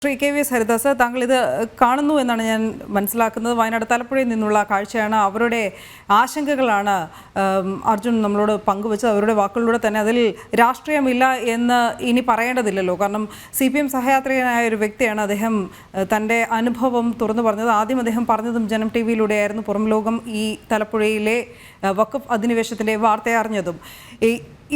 Shri K V S Haridas, താങ്കൾ ഇത് കാണുന്നു എന്നാണ് ഞാൻ മനസ്സിലാക്കുന്നത്. വയനാട് തലപ്പുഴയിൽ നിന്നുള്ള കാഴ്ചയാണ്. അവരുടെ ആശങ്കകളാണ് അർജുൻ നമ്മളോട് പങ്കുവച്ചത്. അവരുടെ വാക്കുകളിലൂടെ തന്നെ അതിൽ രാഷ്ട്രീയമില്ല എന്ന് ഇനി പറയേണ്ടതില്ലല്ലോ. കാരണം CPM സഹയാത്രികനായ ഒരു വ്യക്തിയാണ് അദ്ദേഹം. തൻ്റെ അനുഭവം തുറന്നു പറഞ്ഞത് ആദ്യം അദ്ദേഹം പറഞ്ഞതും ജനം TV-യിലൂടെയായിരുന്നു. പുറം ലോകം ഈ തലപ്പുഴയിലെ വഖഫ് അധിനിവേശത്തിൻ്റെ വാർത്ത അറിഞ്ഞതും.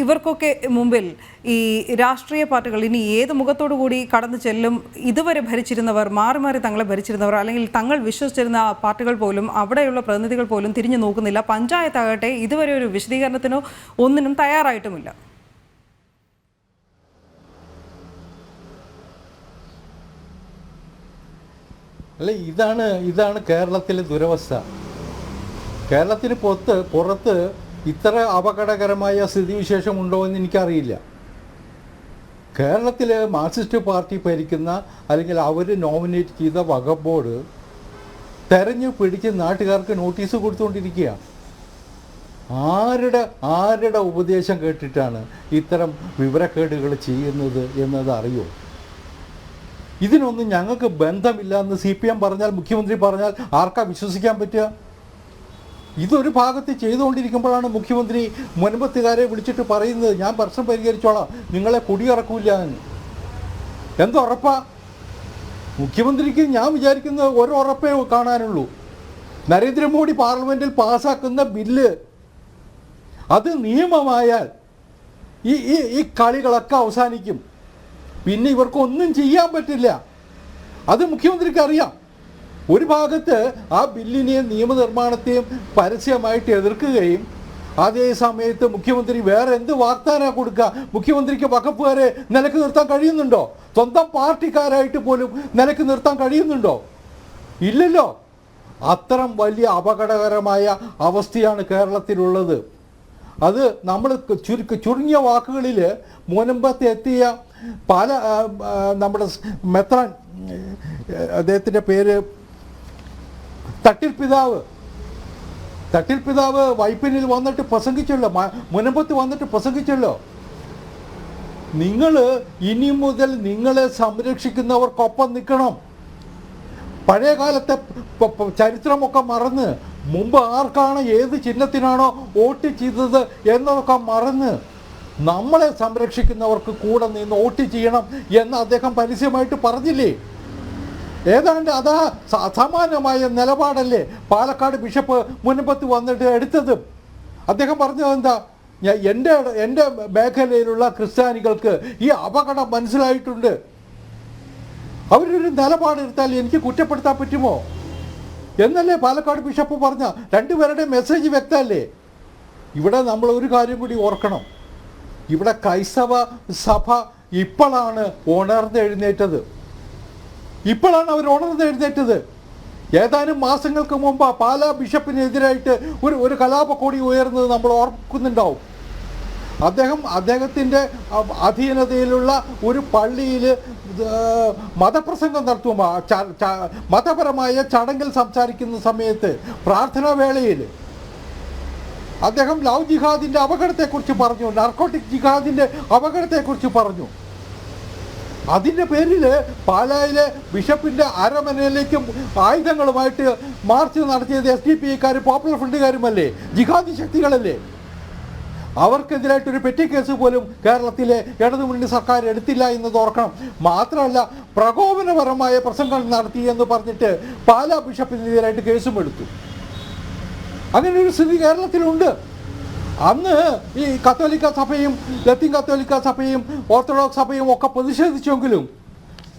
ഇവർക്കൊക്കെ മുമ്പിൽ ഈ രാഷ്ട്രീയ പാർട്ടികൾ ഇനി ഏത് മുഖത്തോടു കൂടി കടന്നു ചെല്ലും? ഇതുവരെ ഭരിച്ചിരുന്നവർ, മാറി മാറി തങ്ങളെ ഭരിച്ചിരുന്നവർ, അല്ലെങ്കിൽ തങ്ങൾ വിശ്വസിച്ചിരുന്ന പാർട്ടികൾ പോലും, അവിടെയുള്ള പ്രതിനിധികൾ പോലും തിരിഞ്ഞു നോക്കുന്നില്ല. പഞ്ചായത്താകട്ടെ ഇതുവരെ ഒരു വിശദീകരണത്തിനോ ഒന്നിനും തയ്യാറായിട്ടുമില്ല. അല്ല, ഇതാണ് കേരളത്തിലെ ദുരവസ്ഥ. കേരളത്തിന് പുറത്ത് ഇത്ര അപകടകരമായ സ്ഥിതിവിശേഷം ഉണ്ടോ എന്ന് എനിക്കറിയില്ല. കേരളത്തിൽ മാർക്സിസ്റ്റ് പാർട്ടി ഭരിക്കുന്ന അല്ലെങ്കിൽ അവർ നോമിനേറ്റ് ചെയ്ത വഖഫ് ബോർഡ് തെരഞ്ഞു പിടിച്ച് നാട്ടുകാർക്ക് നോട്ടീസ് കൊടുത്തുകൊണ്ടിരിക്കുക. ആരുടെ ഉപദേശം കേട്ടിട്ടാണ് ഇത്തരം വിവരക്കേടുകൾ ചെയ്യുന്നത് എന്നത് അറിയോ? ഇതിനൊന്നും ഞങ്ങൾക്ക് ബന്ധമില്ല എന്ന് CPM പറഞ്ഞാൽ, മുഖ്യമന്ത്രി പറഞ്ഞാൽ ആർക്കാ വിശ്വസിക്കാൻ പറ്റുക? ഇതൊരു ഭാഗത്ത് ചെയ്തുകൊണ്ടിരിക്കുമ്പോഴാണ് മുഖ്യമന്ത്രി മുൻപത്തുകാരെ വിളിച്ചിട്ട് പറയുന്നത്, ഞാൻ പ്രശ്നം പരിഹരിച്ചോളാം, നിങ്ങളെ കുടിയിറക്കൂല എന്ന്. എന്തുറപ്പാ? മുഖ്യമന്ത്രിക്ക് ഞാൻ വിചാരിക്കുന്നത് ഒരു ഉറപ്പേ കാണാനുള്ളൂ. നരേന്ദ്രമോദി പാർലമെൻറ്റിൽ പാസ്സാക്കുന്ന ബില്ല് അത് നിയമമായാൽ ഈ കളികളൊക്കെ അവസാനിക്കും. പിന്നെ ഇവർക്കൊന്നും ചെയ്യാൻ പറ്റില്ല. അത് മുഖ്യമന്ത്രിക്ക് അറിയാം. ഒരു ഭാഗത്ത് ആ ബില്ലിനെയും നിയമനിർമ്മാണത്തെയും പരസ്യമായിട്ട് എതിർക്കുകയും അതേ സമയത്ത് മുഖ്യമന്ത്രി വേറെ എന്ത് വാഗ്ദാനം കൊടുക്കുക? മുഖ്യമന്ത്രിക്ക് വഖഫുകാരെ നിലക്ക് നിർത്താൻ കഴിയുന്നുണ്ടോ? സ്വന്തം പാർട്ടിക്കാരായിട്ട് പോലും നിലക്ക് നിർത്താൻ കഴിയുന്നുണ്ടോ? ഇല്ലല്ലോ. അത്തരം വലിയ അപകടകരമായ അവസ്ഥയാണ് കേരളത്തിലുള്ളത്. അത് നമ്മൾ ചുരുങ്ങിയ വാക്കുകളിൽ മുൻപത്ത് എത്തിയ പല നമ്മുടെ മെത്രാൻ, അദ്ദേഹത്തിൻ്റെ പേര് തട്ടിൽ പിതാവ് വൈപ്പിനിൽ വന്നിട്ട് പ്രസംഗിച്ചല്ലോ, മുനമ്പത്ത് വന്നിട്ട് പ്രസംഗിച്ചല്ലോ. നിങ്ങൾ ഇനി മുതൽ നിങ്ങളെ സംരക്ഷിക്കുന്നവർക്കൊപ്പം നിൽക്കണം. പഴയ കാലത്തെ ചരിത്രമൊക്കെ മറന്ന്, മുമ്പ് ആർക്കാണ് ഏത് ചിഹ്നത്തിനാണോ വോട്ട് ചെയ്തത് എന്നതൊക്കെ മറന്ന് നമ്മളെ സംരക്ഷിക്കുന്നവർക്ക് കൂടെ നിന്ന് വോട്ട് ചെയ്യണം എന്ന് അദ്ദേഹം പരസ്യമായിട്ട് പറഞ്ഞില്ലേ? ഏതാണ്ട് അതാ അസമാനമായ നിലപാടല്ലേ പാലക്കാട് ബിഷപ്പ് മുൻപത്ത് വന്നിട്ട് എടുത്തത്? അദ്ദേഹം പറഞ്ഞത് എന്താ? എൻ്റെ മേഖലയിലുള്ള ക്രിസ്ത്യാനികൾക്ക് ഈ അപകടം മനസ്സിലായിട്ടുണ്ട്. അവരൊരു നിലപാടെടുത്താൽ എനിക്ക് കുറ്റപ്പെടുത്താൻ പറ്റുമോ എന്നല്ലേ പാലക്കാട് ബിഷപ്പ് പറഞ്ഞ. രണ്ടുപേരുടെ മെസ്സേജ് വ്യക്തമല്ലേ? ഇവിടെ നമ്മൾ ഒരു കാര്യം കൂടി ഓർക്കണം. ഇവിടെ ക്രൈസ്തവ സഭ ഇപ്പോഴാണ് ഉണർന്നെഴുന്നേറ്റത്. ഏതാനും മാസങ്ങൾക്ക് മുമ്പ് പാലാ ബിഷപ്പിനെതിരായിട്ട് ഒരു കലാപക്കൊടി ഉയർന്നത് നമ്മൾ ഓർക്കുന്നുണ്ടാവും. അദ്ദേഹത്തിൻ്റെ അധീനതയിലുള്ള ഒരു പള്ളിയിൽ മതപ്രസംഗം നടത്തുമ്പോൾ, മതപരമായ ചടങ്ങിൽ സംസാരിക്കുന്ന സമയത്ത്, പ്രാർത്ഥനാ വേളയിൽ അദ്ദേഹം ലവ് ജിഹാദിൻ്റെ അപകടത്തെക്കുറിച്ച് പറഞ്ഞു, നാർക്കോട്ടിക് ജിഹാദിൻ്റെ അപകടത്തെക്കുറിച്ച് പറഞ്ഞു. അതിൻ്റെ പേരിൽ പാലായിലെ ബിഷപ്പിൻ്റെ അരമനയിലേക്കും ആയുധങ്ങളുമായിട്ട് മാർച്ച് നടത്തിയത് SDPIക്കാരും പോപ്പുലർ ഫ്രണ്ടുകാരുമല്ലേ? ജിഹാദി ശക്തികളല്ലേ? അവർക്കെതിരായിട്ടൊരു പെറ്റി കേസ് പോലും കേരളത്തിലെ ഇടതുമുന്നണി സർക്കാർ എടുത്തില്ല എന്നത് ഓർക്കണം. മാത്രമല്ല, പ്രകോപനപരമായ പ്രസംഗങ്ങൾ നടത്തി എന്ന് പറഞ്ഞിട്ട് പാലാ ബിഷപ്പിനെതിരായിട്ട് കേസും എടുത്തു. അങ്ങനെ ഒരു സ്ഥിതി കേരളത്തിലുണ്ട്. അന്ന് ഈ കത്തോലിക്ക സഭയും ലത്തീൻ കത്തോലിക്ക സഭയും ഓർത്തഡോക്സ് സഭയും ഒക്കെ പ്രതിഷേധിച്ചെങ്കിലും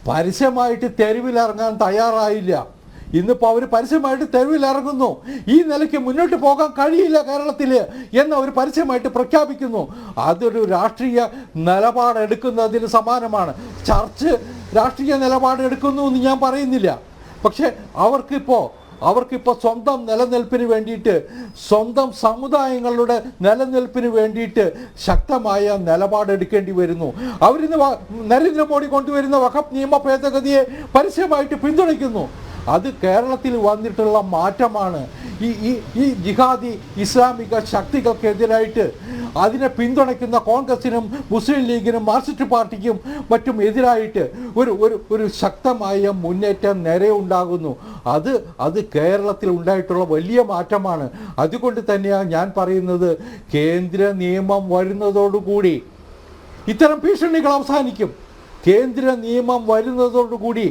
പരസ്യമായിട്ട് തെരുവിലിറങ്ങാൻ തയ്യാറായില്ല. ഇന്നിപ്പോൾ അവർ പരസ്യമായിട്ട് തെരുവിലിറങ്ങുന്നു. ഈ നിലയ്ക്ക് മുന്നോട്ട് പോകാൻ കഴിയില്ല കേരളത്തിൽ എന്ന് അവർ പരസ്യമായിട്ട് പ്രഖ്യാപിക്കുന്നു. അതൊരു രാഷ്ട്രീയ നിലപാടെടുക്കുന്നതിന് സമാനമാണ്. ചർച്ച് രാഷ്ട്രീയ നിലപാടെടുക്കുന്നു എന്ന് ഞാൻ പറയുന്നില്ല. പക്ഷേ അവർക്കിപ്പോൾ സ്വന്തം നിലനിൽപ്പിന് വേണ്ടിയിട്ട്, സ്വന്തം സമുദായങ്ങളുടെ നിലനിൽപ്പിന് വേണ്ടിയിട്ട് ശക്തമായ നിലപാടെടുക്കേണ്ടി വരുന്നു. അവരിന്ന് നരേന്ദ്രമോദി കൊണ്ടുവരുന്ന വഖഫ് നിയമ ഭേദഗതിയെ പരസ്യമായിട്ട് പിന്തുണയ്ക്കുന്നു. അത് കേരളത്തിൽ വന്നിട്ടുള്ള മാറ്റമാണ്. ഈ ജിഹാദി ഇസ്ലാമിക ശക്തികൾക്കെതിരായിട്ട് അതിനെ പിന്തുണയ്ക്കുന്ന കോൺഗ്രസിനും മുസ്ലിം ലീഗിനും മാർക്സിസ്റ്റ് പാർട്ടിക്കും മറ്റും എതിരായിട്ട് ഒരു ശക്തമായ മുന്നേറ്റം നിരയുണ്ടാകുന്നു. അത് കേരളത്തിൽ ഉണ്ടായിട്ടുള്ള വലിയ മാറ്റമാണ്. അതുകൊണ്ട് തന്നെയാണ് ഞാൻ പറയുന്നത്, കേന്ദ്ര നിയമം വരുന്നതോടുകൂടി ഇത്തരം ഭീഷണികൾ അവസാനിക്കും. കേന്ദ്ര നിയമം വരുന്നതോടുകൂടി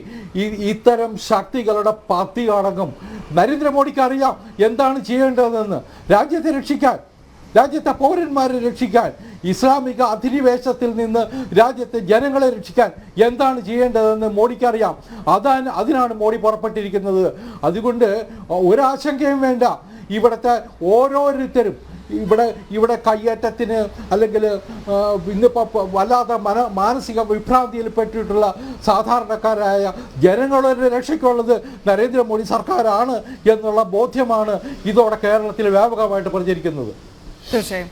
ഇത്തരം ശക്തികളുടെ പത്തി അടങ്ങും. നരേന്ദ്രമോദിക്ക് അറിയാം എന്താണ് ചെയ്യേണ്ടതെന്ന്. രാജ്യത്തെ രക്ഷിക്കാൻ, രാജ്യത്തെ പൗരന്മാരെ രക്ഷിക്കാൻ, ഇസ്ലാമിക അധിനിവേശത്തിൽ നിന്ന് രാജ്യത്തെ ജനങ്ങളെ രക്ഷിക്കാൻ എന്താണ് ചെയ്യേണ്ടതെന്ന് മോഡിക്കറിയാം. അതിനാണ് മോഡി പുറപ്പെട്ടിരിക്കുന്നത്. അതുകൊണ്ട് ഒരാശങ്കയും വേണ്ട. ഇവിടുത്തെ ഓരോരുത്തരും ഇവിടെ കയ്യേറ്റത്തിന് അല്ലെങ്കിൽ ഇന്നിപ്പോൾ വല്ലാതെ മാനസിക വിഭ്രാന്തിയിൽപ്പെട്ടിട്ടുള്ള സാധാരണക്കാരായ ജനങ്ങളുടെ രക്ഷയ്ക്കുള്ളത് നരേന്ദ്രമോദി സർക്കാരാണ് എന്നുള്ള ബോധ്യമാണ് ഇതോടെ കേരളത്തിൽ വ്യാപകമായിട്ട് പ്രചരിക്കുന്നത്. തീർച്ചയായും.